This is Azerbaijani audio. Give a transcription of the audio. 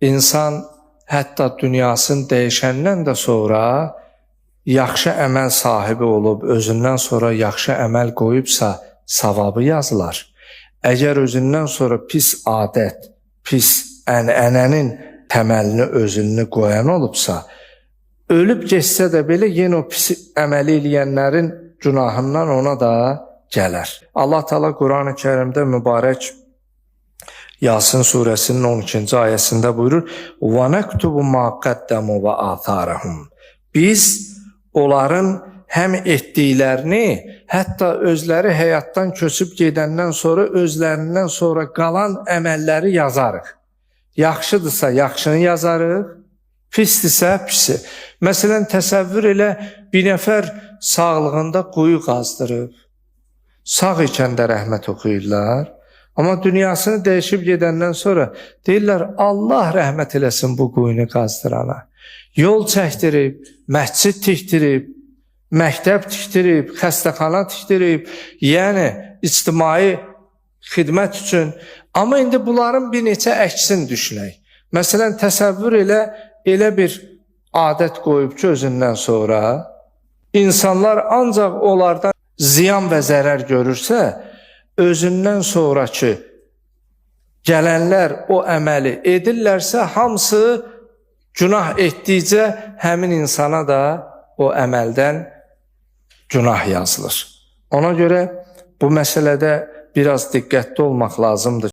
insan hətta dünyasını dəyişəndən də sonra yaxşı əməl sahibi olub, özündən sonra yaxşı əməl qoyubsa, savabı yazılar. Əgər özündən sonra pis adət, pis ənənənin təməlini, özünü qoyan olubsa, ölüb geçsə də belə yenə o pis əməli eləyənlərin günahından ona da gələr. Allah Teala Quran-ı Kərimdə mübarək Yasin surəsinin 12-ci ayəsində buyurur: "Və nəktubu ma qaddəmu və atharahum." Biz onların həm etdiklərini, hətta özləri həyatdan köçüb gedəndən sonra özlərindən sonra qalan əməlləri yazarıq. Yaxşıdırsa yaxşını yazarıq, pisdirsə pisi. Məsələn, təsəvvür elə, bir nəfər sağlığında quyu qazdırıb. Sağ ikən də rəhmət oxuyurlar. Amma dünyasını dəyişib gedəndən sonra deyirlər, Allah rəhmət eləsin bu quyunu qazdırana. Yol çəkdirib, məscid tikdirib, məktəb tikdirib, xəstəxana tikdirib, yəni ictimai xidmət üçün. Amma indi bunların bir neçə əksini düşünək. Məsələn, təsəvvür elə bir adət qoyub ki, özündən sonra insanlar ancaq onlardan ziyan və zərər görürsə, özündən sonraki gələnlər o əməli edirlərsə, hamısı günah etdikcə həmin insana da o əməldən günah yazılır. Ona görə bu məsələdə biraz diqqətli olmaq lazımdır.